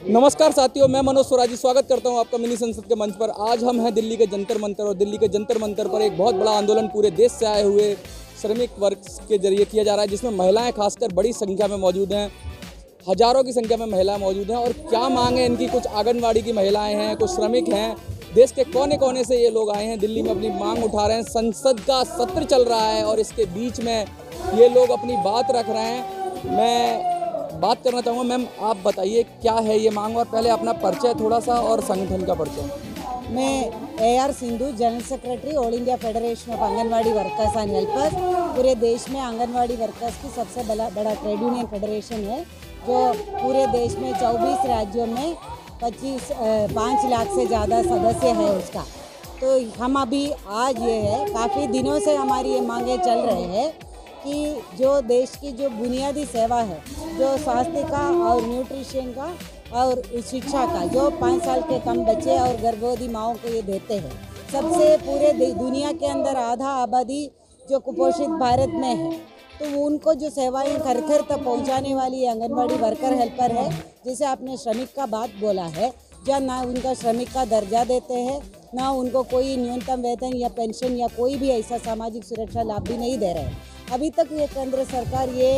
नमस्कार साथियों, मैं मनोज स्वराजी स्वागत करता हूं आपका मिनी संसद के मंच पर। आज हम हैं दिल्ली के जंतर मंतर और दिल्ली के जंतर मंतर पर एक बहुत बड़ा आंदोलन पूरे देश से आए हुए श्रमिक वर्ग के जरिए किया जा रहा है, जिसमें महिलाएं खासकर बड़ी संख्या में मौजूद हैं। हजारों की संख्या में महिलाएं मौजूद हैं और क्या मांग है इनकी। कुछ आंगनवाड़ी की महिलाएं हैं, कुछ श्रमिक हैं, देश के कोने कोने से ये लोग आए हैं, दिल्ली में अपनी मांग उठा रहे हैं। संसद का सत्र चल रहा है और इसके बीच में ये लोग अपनी बात रख रहे हैं। मैं बात करना चाहूँगा, मैम आप बताइए क्या है ये मांग, और पहले अपना परिचय थोड़ा सा और संगठन का परिचय। मैं AR Sindhu, general secretary all India federation of anganwadi workers and helpers. पूरे देश में आंगनवाड़ी वर्कर्स की सबसे बड़ा ट्रेड यूनियन फेडरेशन है, जो पूरे देश में 24 राज्यों में 5 लाख से ज़्यादा सदस्य है उसका। तो हम अभी आज ये है, काफ़ी दिनों से हमारी ये मांगे चल रहे हैं कि जो देश की जो बुनियादी सेवा है, जो स्वास्थ्य का और न्यूट्रिशन का और शिक्षा का, जो 5 साल के कम बच्चे और गर्भवती माओं को ये देते हैं। सबसे पूरे दुनिया के अंदर आधा आबादी जो कुपोषित भारत में है, तो उनको जो सेवाएं घर घर तक पहुंचाने वाली आंगनवाड़ी वर्कर हेल्पर है। जैसे आपने श्रमिक का बात बोला है, जहाँ ना उनका श्रमिक का दर्जा देते हैं, ना उनको कोई न्यूनतम वेतन या पेंशन या कोई भी ऐसा सामाजिक सुरक्षा लाभ भी नहीं दे रहे हैं। अभी तक ये केंद्र सरकार ये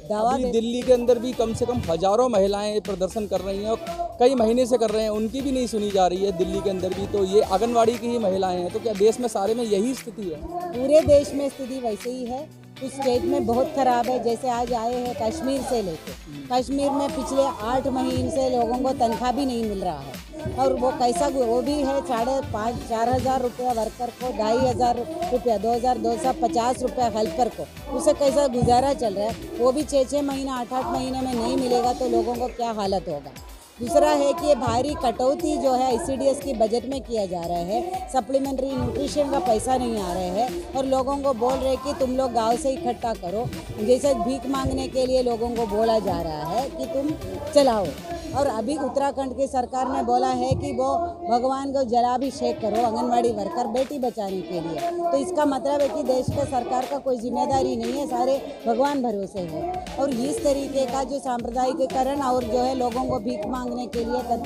दावा दिल्ली के अंदर भी कम से कम हजारों महिलाएं प्रदर्शन कर रही हैं और कई महीने से कर रहे हैं, उनकी भी नहीं सुनी जा रही है दिल्ली के अंदर भी। तो ये आंगनवाड़ी की ही महिलाएं हैं, तो क्या देश में सारे में यही स्थिति है? पूरे देश में स्थिति वैसे ही है। कुछ स्टेट में बहुत ख़राब है, जैसे आज आए हैं कश्मीर से लेके। कश्मीर में पिछले 8 महीने से लोगों को तनख्वाह भी नहीं मिल रहा है, और वो कैसा, वो भी है 4,500 रुपया वर्कर को, 2,500 रुपया, 2,250 रुपया हेल्पर को। उसे कैसा गुजारा चल रहा है, वो भी 6 महीना 8 महीने में नहीं मिलेगा तो लोगों को क्या हालत होगा। दूसरा है कि ये भारी कटौती जो है ICDS की बजट में किया जा रहा है। सप्लीमेंट्री न्यूट्रिशन का पैसा नहीं आ रहे हैं और लोगों को बोल रहे कि तुम लोग गांव से इकट्ठा करो। जैसे भीख मांगने के लिए लोगों को बोला जा रहा है कि तुम चलाओ। और अभी उत्तराखंड की सरकार ने बोला है कि वो भगवान को जलाभिषेक करो आंगनवाड़ी वर्कर बेटी बचाने के लिए। तो इसका मतलब है कि देश के सरकार का कोई जिम्मेदारी नहीं है, सारे भगवान भरोसे है। और इस तरीके का जो सांप्रदायिकरण और जो है लोगों को भीख मांगने के लिए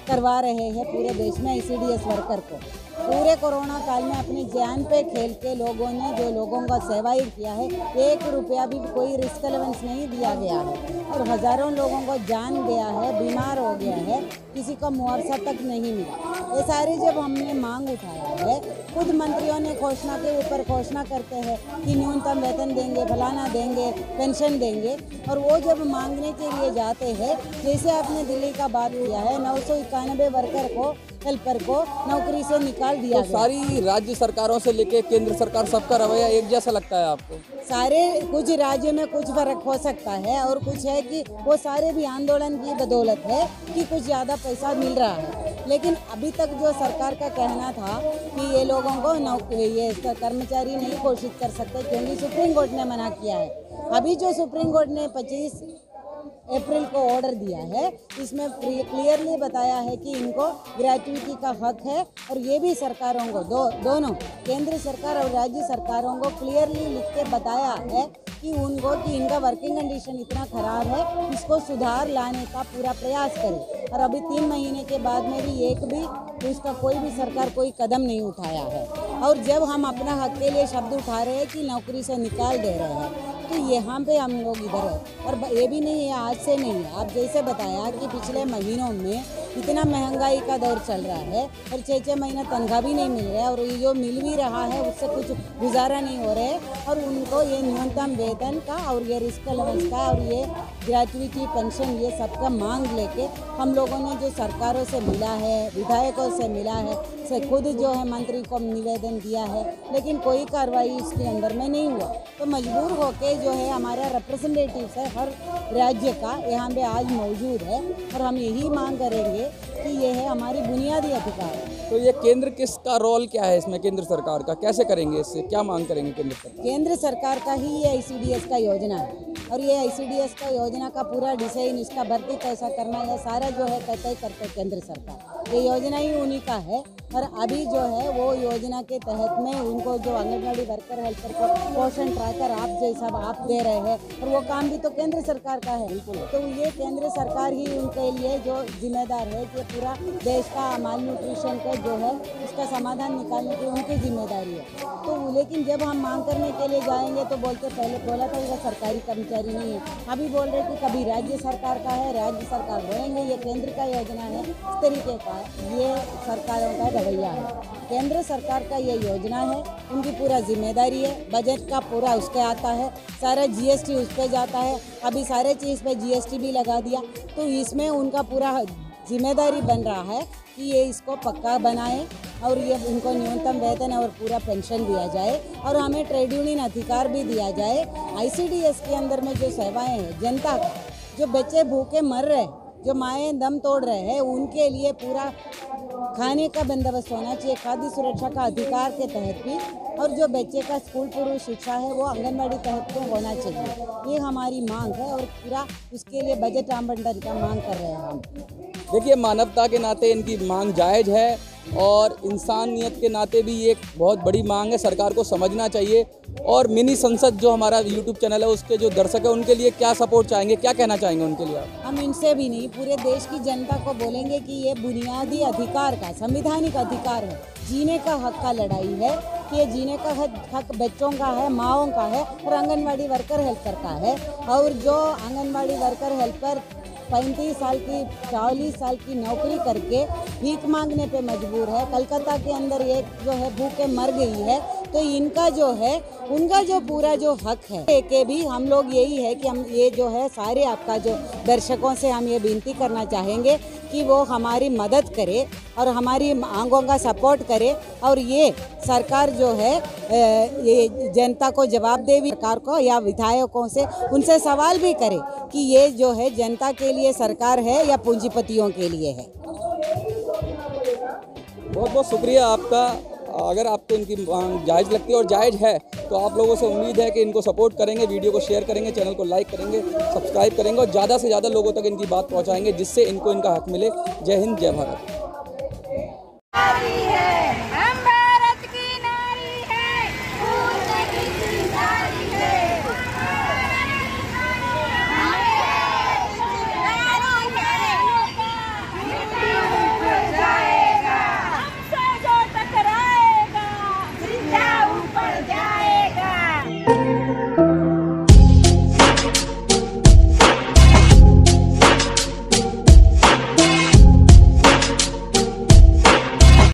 करवा रहे हैं पूरे देश में ICDS वर्कर को। पूरे कोरोना काल में अपनी जान पे खेल के लोगों ने जो लोगों का सेवाएं किया है, 1 रुपया भी कोई रिस्क अलाउंस नहीं दिया गया है और हज़ारों लोगों को जान गया है, बीमार हो गया है, किसी को मुआवजा तक नहीं मिला। ये सारे जब हमने मांग उठाया है, खुद मंत्रियों ने घोषणा के ऊपर घोषणा करते हैं कि न्यूनतम वेतन देंगे, फलाना देंगे, पेंशन देंगे, और वो जब मांगने के लिए जाते हैं, जैसे आपने दिल्ली का बात किया है, 991 वर्कर को, हेल्पर को नौकरी से निकाल दिया तो सारी राज्य सरकारों से लेके केंद्र सरकार, सबका रवैया एक जैसा लगता है आपको? सारे, कुछ राज्यों में कुछ फर्क हो सकता है और कुछ है कि वो सारे भी आंदोलन की बदौलत है कि कुछ ज़्यादा पैसा मिल रहा है। लेकिन अभी तक जो सरकार का कहना था कि ये लोगों को ये कर्मचारी नहीं घोषित कर सकते क्योंकि सुप्रीम कोर्ट ने मना किया है। अभी जो सुप्रीम कोर्ट ने 25 अप्रैल को ऑर्डर दिया है, इसमें क्लियरली बताया है कि इनको ग्रेच्युटी का हक है। और ये भी सरकारों को दोनों केंद्र सरकार और राज्य सरकारों को क्लियरली लिख के बताया है कि उनको कि इनका वर्किंग कंडीशन इतना ख़राब है, इसको सुधार लाने का पूरा प्रयास करें। और अभी 3 महीने के बाद में भी एक भी उसका कोई भी सरकार कोई कदम नहीं उठाया है। और जब हम अपना हक के लिए शब्द उठा रहे हैं कि नौकरी से निकाल दे रहे हैं, तो यहाँ पे हम लोग इधर है। और ये भी नहीं है, आज से नहीं है। आप जैसे बताया कि पिछले महीनों में इतना महंगाई का दौर चल रहा है और 6 महीना तनख्वाह भी नहीं मिल रहा है, और ये जो मिल भी रहा है उससे कुछ गुजारा नहीं हो रहा है। और उनको ये न्यूनतम वेतन का और ये रिस्क अलाउंस का और ये ग्रेच्युटी पेंशन, ये सबका मांग लेके हम लोगों ने जो सरकारों से मिला है, विधायकों से मिला है, से खुद जो है मंत्री को निवेदन दिया है, लेकिन कोई कार्रवाई इसके अंदर में नहीं हुआ। तो मजबूर होके जो है हमारा रिप्रेजेंटेटिव है हर राज्य का यहाँ पे आज मौजूद है, और हम यही मांग करेंगे कि ये है हमारी बुनियादी अधिकार है। तो ये केंद्र किसका रोल क्या है इसमें, केंद्र सरकार का कैसे करेंगे, इससे क्या मांग करेंगे केंद्र सरकार? केंद्र सरकार का ही ये ICDS का योजना है और ये ICDS का योजना का पूरा डिजाइन, इसका भर्ती कैसा करना, ये सारा जो है तय करते केंद्र सरकार। ये योजना ही उन्हीं का है और अभी जो है वो योजना के तहत में उनको जो आंगनबाड़ी वर्कर हेल्पर को पोषण ट्रैकर आप जैसा आप दे रहे हैं और वो काम भी तो केंद्र सरकार का है। तो ये केंद्र सरकार ही उनके लिए जो जिम्मेदार है कि पूरा देश का माल न्यूट्रिशन का जो है उसका समाधान निकालने की उनकी जिम्मेदारी है। तो लेकिन जब हम मांग करने के लिए जाएंगे तो बोलते, पहले बोला था वो सरकारी कर्मचारी नहीं है, अभी बोल रहे कि कभी राज्य सरकार का है, राज्य सरकार बोलेंगे ये केंद्र का योजना है। इस तरीके का ये सरकारों का रवैया है। केंद्र सरकार का ये योजना है, उनकी पूरा जिम्मेदारी है, बजट का पूरा उसके आता है, सारा GST उस पर जाता है, अभी सारे चीज़ पे GST भी लगा दिया। तो इसमें उनका पूरा जिम्मेदारी बन रहा है कि ये इसको पक्का बनाए और ये उनको न्यूनतम वेतन और पूरा पेंशन दिया जाए और हमें ट्रेड यूनियन अधिकार भी दिया जाए। ICDS के अंदर में जो सेवाएं हैं, जनता जो बच्चे भूखे मर रहे, जो माएँ दम तोड़ रहे हैं, उनके लिए पूरा खाने का बंदोबस्त होना चाहिए, खाद्य सुरक्षा का अधिकार के तहत भी, और जो बच्चे का स्कूल पूर्व शिक्षा है वो आंगनबाड़ी तहत को होना चाहिए। ये हमारी मांग है और पूरा उसके लिए बजट आवंटन का मांग कर रहे हैं हम। देखिए, मानवता के नाते इनकी मांग जायज़ है और इंसानियत के नाते भी ये एक बहुत बड़ी मांग है, सरकार को समझना चाहिए। और मिनी संसद जो हमारा YouTube चैनल है उसके जो दर्शक है उनके लिए क्या सपोर्ट चाहेंगे, क्या कहना चाहेंगे उनके लिए? हम इनसे भी नहीं, पूरे देश की जनता को बोलेंगे कि ये बुनियादी अधिकार का, संवैधानिक अधिकार है, जीने का हक का लड़ाई है कि ये जीने का हक बच्चों का है, माँओं का है और आंगनबाड़ी वर्कर हेल्पर का है। और जो आंगनबाड़ी वर्कर हेल्पर 35 साल की 40 साल की नौकरी करके भीख मांगने पे मजबूर है, कलकत्ता के अंदर एक जो है भूखे मर गई है, तो इनका जो है उनका जो पूरा जो हक है के भी हम लोग यही है कि हम ये जो है सारे आपका जो दर्शकों से हम ये विनती करना चाहेंगे कि वो हमारी मदद करे और हमारी मांगों का सपोर्ट करे और ये सरकार जो है ये जनता को जवाब दे भी, सरकार को या विधायकों से उनसे सवाल भी करे कि ये जो है जनता के लिए सरकार है या पूंजीपतियों के लिए है। बहुत बहुत शुक्रिया आपका। अगर आपको इनकी मांग जायज़ लगती है और जायज़ है तो आप लोगों से उम्मीद है कि इनको सपोर्ट करेंगे, वीडियो को शेयर करेंगे, चैनल को लाइक करेंगे, सब्सक्राइब करेंगे और ज़्यादा से ज़्यादा लोगों तक इनकी बात पहुंचाएंगे जिससे इनको इनका हक मिले। जय हिंद, जय भारत।